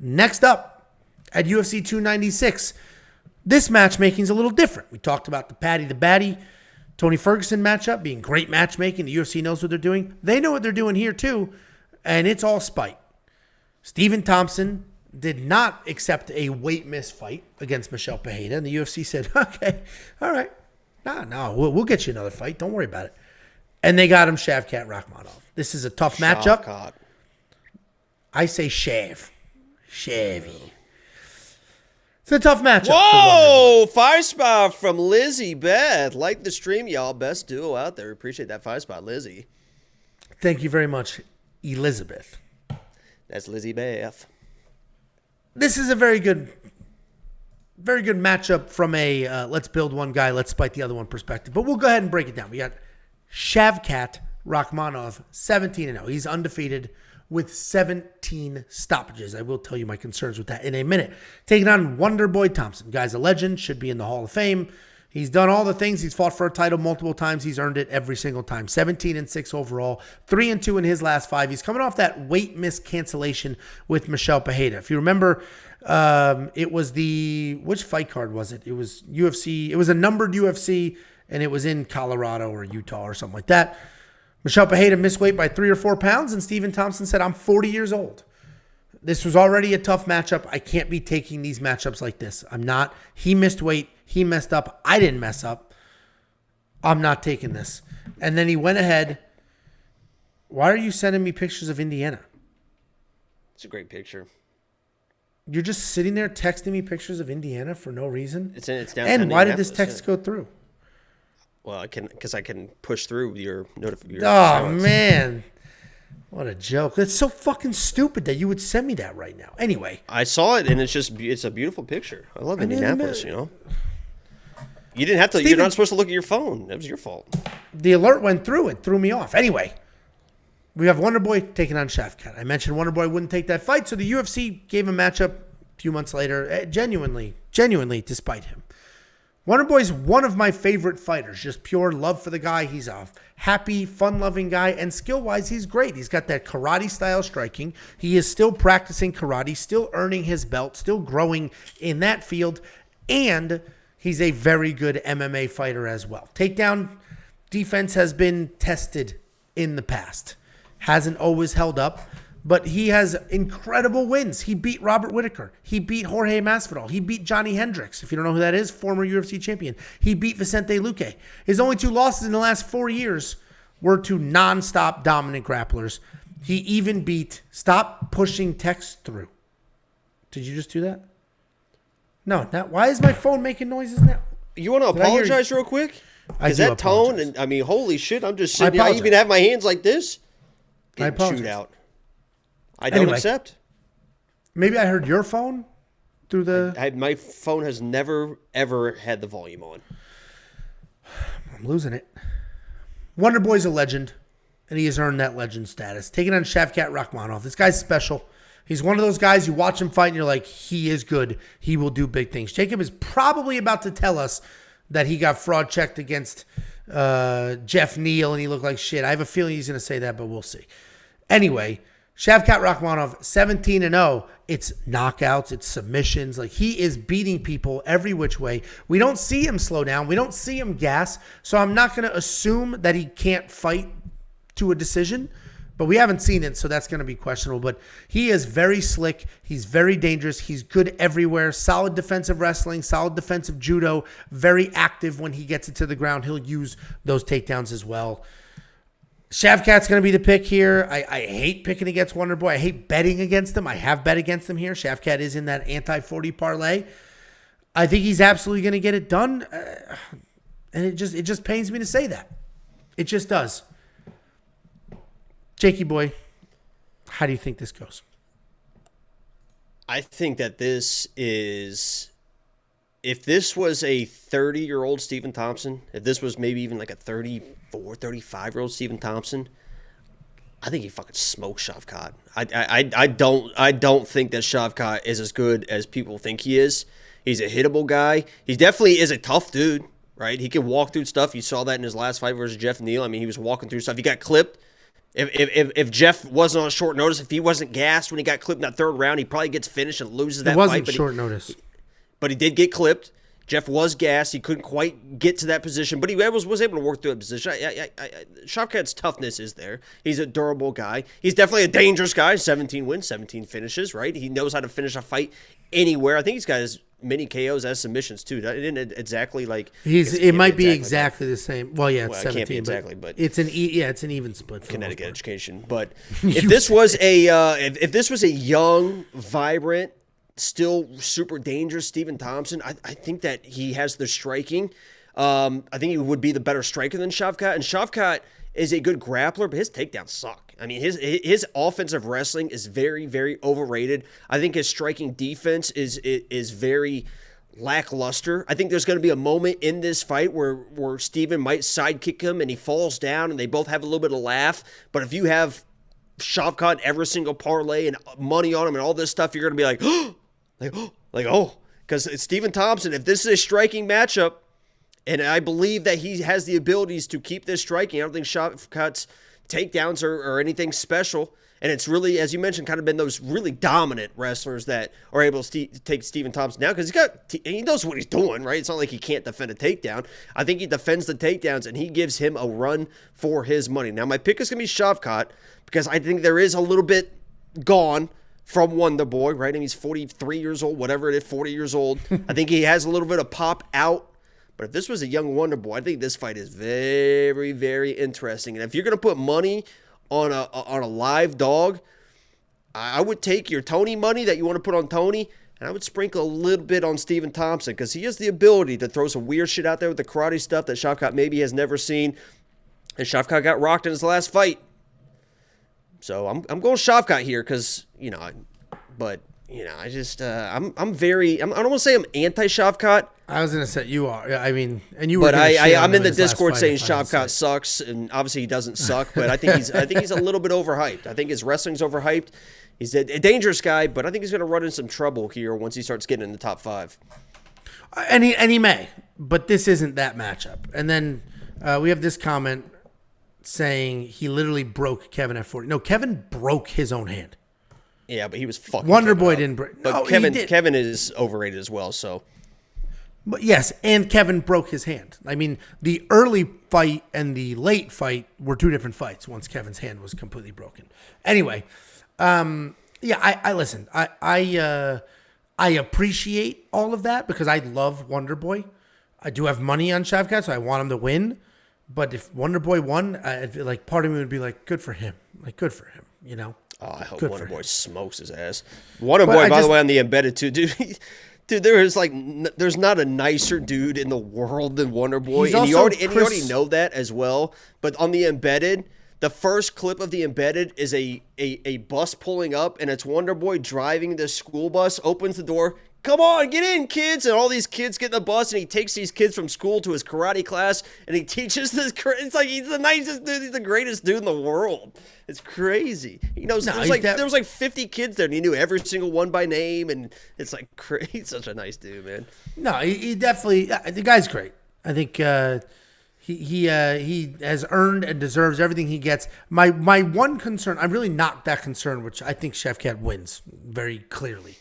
Next up, at UFC 296, this matchmaking is a little different. We talked about the Paddy the Baddy, Tony Ferguson matchup being great matchmaking. The UFC knows what they're doing. They know what they're doing here too, and it's all spite. Stephen Thompson did not accept a weight miss fight against Michelle Pereira, and the UFC said, okay, all right. No, we'll get you another fight. Don't worry about it. And they got him Shavkat Rakhmonov. This is a tough matchup. I say Shavy. It's a tough matchup. Whoa! 5-spot from Lizzie Beth. Like the stream, y'all. Best duo out there. Appreciate that 5-spot, Lizzie. Thank you very much, Elizabeth. That's Lizzie Beth. This is a very good matchup from a let's build one guy, let's spite the other one perspective. But we'll go ahead and break it down. We got Shavkat Rakhmonov, 17-0. He's undefeated with 17 stoppages. I will tell you my concerns with that in a minute. Taking on Wonderboy Thompson. Guy's a legend, should be in the Hall of Fame. He's done all the things. He's fought for a title multiple times. He's earned it every single time. 17-6 overall, 3-2 in his last 5. He's coming off that weight miss cancellation with Michelle Pereira. If you remember, it was which fight card was it? It was UFC. It was a numbered UFC, and it was in Colorado or Utah or something like that. Michelle Pereira missed weight by 3 or 4 pounds, and Stephen Thompson said, I'm 40 years old. This was already a tough matchup. I can't be taking these matchups like this. I'm not. He missed weight. He messed up. I didn't mess up. I'm not taking this. And then he went ahead. Why are you sending me pictures of Indiana? It's a great picture. You're just sitting there texting me pictures of Indiana for no reason? It's downtown. And why did this text go through? Well, because I can push through your notification. Oh, man. What a joke. That's so fucking stupid that you would send me that right now. Anyway. I saw it, and it's a beautiful picture. I love Indianapolis, you know. You didn't have to. You're not supposed to look at your phone. That was your fault. The alert went through. It threw me off. Anyway, we have Wonderboy taking on Shavkat. I mentioned Wonderboy wouldn't take that fight, so the UFC gave him a matchup a few months later, genuinely, despite him. Wonderboy's one of my favorite fighters. Just pure love for the guy. He's a happy, fun-loving guy, and skill-wise, he's great. He's got that karate-style striking. He is still practicing karate, still earning his belt, still growing in that field, and he's a very good MMA fighter as well. Takedown defense has been tested in the past. Hasn't always held up, but he has incredible wins. He beat Robert Whittaker. He beat Jorge Masvidal. He beat Johnny Hendricks. If you don't know who that is, former UFC champion. He beat Vicente Luque. His only 2 losses in the last 4 years were to nonstop dominant grapplers. He even beat, stop pushing text through. Did you just do that? No, not. Why is my phone making noises now? You want to apologize real quick? Because that tone, and I mean, holy shit, I'm just sitting here. I even have my hands like this. Getting chewed out. I don't accept. Maybe I heard your phone through the... my phone has never, ever had the volume on. I'm losing it. Wonderboy's a legend, and he has earned that legend status. Taking on Shavkat Rakhmonov. This guy's special. He's one of those guys, you watch him fight, and you're like, he is good. He will do big things. Jacob is probably about to tell us that he got fraud checked against Jeff Neal, and he looked like shit. I have a feeling he's going to say that, but we'll see. Anyway... Shavkat Rakhmonov, 17-0. It's knockouts, it's submissions. Like, he is beating people every which way. We don't see him slow down. We don't see him gas. So I'm not going to assume that he can't fight to a decision. But we haven't seen it, so that's going to be questionable. But he is very slick. He's very dangerous. He's good everywhere. Solid defensive wrestling, solid defensive judo. Very active when he gets it to the ground. He'll use those takedowns as well. Shavkat's going to be the pick here. I hate picking against Wonderboy. I hate betting against him. I have bet against him here. Shavkat is in that anti-40 parlay. I think he's absolutely going to get it done. And it just pains me to say that. It just does. Jakey boy, how do you think this goes? I think that this is... If this was a 30-year-old Stephen Thompson, if this was maybe even like a 34, 35-year-old Stephen Thompson, I think he fucking smokes Shavkat. I don't think that Shavkat is as good as people think he is. He's a hittable guy. He definitely is a tough dude, right? He can walk through stuff. You saw that in his last fight versus Jeff Neal. I mean, he was walking through stuff. He got clipped. If Jeff wasn't on short notice, if he wasn't gassed when he got clipped in that third round, he probably gets finished and loses that It wasn't fight. short notice. But he did get clipped. Jeff was gassed. He couldn't quite get to that position, but he was able to work through a position. Shavkat's toughness is there. He's a durable guy. He's definitely a dangerous guy. 17 wins, 17 finishes, right? He knows how to finish a fight anywhere. I think he's got as many KOs as submissions, too. It didn't exactly like... It might be exactly the same. Well, yeah, it's 17. It can't be exactly, but it's an even split. For Connecticut education. But if this was a young, vibrant, still super dangerous Stephen Thompson, I think that he has the striking. I think he would be the better striker than Shavkat. And Shavkat is a good grappler, but his takedowns suck. I mean, his offensive wrestling is very, very overrated. I think his striking defense is very lackluster. I think there's going to be a moment in this fight where Stephen might sidekick him and he falls down and they both have a little bit of laugh. But if you have Shavkat every single parlay and money on him and all this stuff, you're going to be like, because it's Stephen Thompson. If this is a striking matchup, and I believe that he has the abilities to keep this striking, I don't think Shavkat's takedowns are anything special. And it's really, as you mentioned, kind of been those really dominant wrestlers that are able to take Stephen Thompson down because he knows what he's doing, right? It's not like he can't defend a takedown. I think he defends the takedowns, and he gives him a run for his money. Now, my pick is going to be Shavkat because I think there is a little bit gone from Wonderboy, right? I mean, he's 43 years old, whatever it is, 40 years old. I think he has a little bit of pop out. But if this was a young Wonderboy, I think this fight is very, very interesting. And if you're going to put money on a live dog, I would take your Tony money that you want to put on Tony, and I would sprinkle a little bit on Stephen Thompson because he has the ability to throw some weird shit out there with the karate stuff that Shavkat maybe has never seen. And Shavkat got rocked in his last fight. So I'm going Shavkat here because, I just, I don't want to say I'm anti-Shavkat. I was going to say you are. I mean, and you were. But I'm in the Discord saying Shavkat sucks, and obviously he doesn't suck. But I think he's a little bit overhyped. I think his wrestling's overhyped. He's a dangerous guy, but I think he's going to run into some trouble here once he starts getting in the top 5. And he may, but this isn't that matchup. And then we have this comment saying he literally broke Kevin at 40. No, Kevin broke his own hand. Yeah, but he was fucking Wonderboy didn't break. But no, Kevin is overrated as well, so. But yes, and Kevin broke his hand. I mean, the early fight and the late fight were two different fights once Kevin's hand was completely broken. Anyway, I listen. I appreciate all of that because I love Wonderboy. I do have money on Shavkat, so I want him to win. But if Wonderboy won, part of me would be like, good for him. Like, good for him, Oh, I hope Wonderboy smokes his ass. Wonderboy, by the way, on the embedded too, dude. Dude, there's not a nicer dude in the world than Wonderboy, and you already know that as well. But on the embedded, the first clip of the embedded is a bus pulling up, and it's Wonderboy driving the school bus, opens the door. Come on, get in, kids. And all these kids get in the bus, and he takes these kids from school to his karate class, and he teaches this. It's like he's the nicest dude. He's the greatest dude in the world. It's crazy. He knows there was like 50 kids there, and he knew every single one by name, and it's like he's such a nice dude, man. No, he definitely the guy's great. I think he has earned and deserves everything he gets. My one concern, I'm really not that concerned, which I think Shavkat wins very clearly.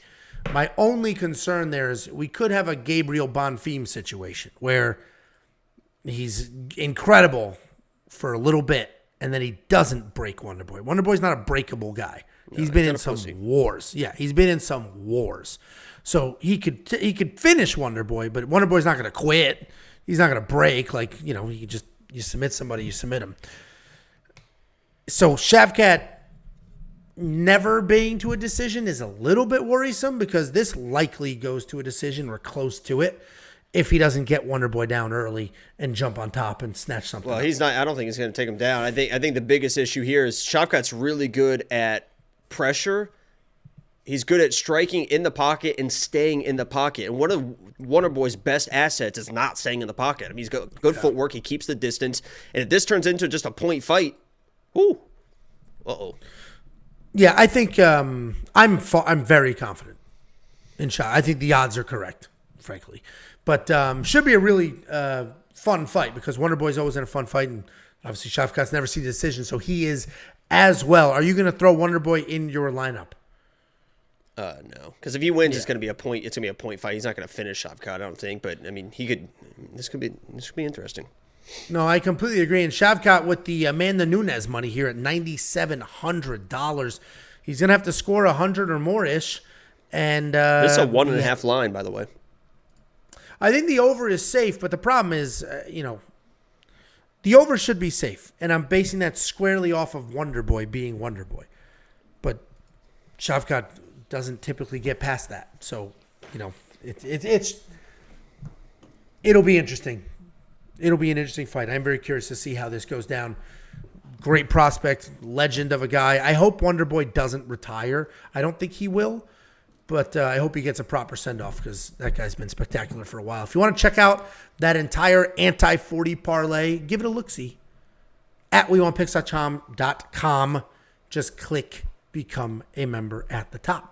My only concern there is we could have a Gabriel Bonfim situation where he's incredible for a little bit and then he doesn't break Wonderboy. Wonderboy's not a breakable guy. He's been in some wars. Yeah, he's been in some wars. So he could finish Wonderboy, but Wonderboy's not going to quit. He's not going to break. You submit somebody, you submit him. So Shavkat never being to a decision is a little bit worrisome because this likely goes to a decision or close to it if he doesn't get Wonderboy down early and jump on top and snatch something. Well, he's not. I don't think he's going to take him down. I think the biggest issue here is Shavkat's really good at pressure. He's good at striking in the pocket and staying in the pocket. And one of Wonderboy's best assets is not staying in the pocket. I mean, he's got good footwork. He keeps the distance. And if this turns into just a point fight, Yeah, I think I'm very confident in Shavkat. I think the odds are correct, frankly. But should be a really fun fight because Wonderboy's always in a fun fight, and obviously Shavkat's never seen a decision, so he is as well. Are you going to throw Wonderboy in your lineup? No, because if he wins, it's gonna be a point. It's gonna be a point fight. He's not gonna finish Shavkat, I don't think. But I mean, he could. This could be interesting. No, I completely agree. And Shavkat with the Amanda Nunes money here at $9,700. He's gonna have to score 100 or more ish. And this is a 1.5 line, by the way. I think the over is safe, but the problem is, the over should be safe, and I'm basing that squarely off of Wonderboy being Wonderboy. But Shavkat doesn't typically get past that, so it'll be interesting. It'll be an interesting fight. I'm very curious to see how this goes down. Great prospect, legend of a guy. I hope Wonderboy doesn't retire. I don't think he will, but I hope he gets a proper send-off because that guy's been spectacular for a while. If you want to check out that entire anti-40 parlay, give it a look-see at WeWantPicks.com. Just click Become a Member at the top.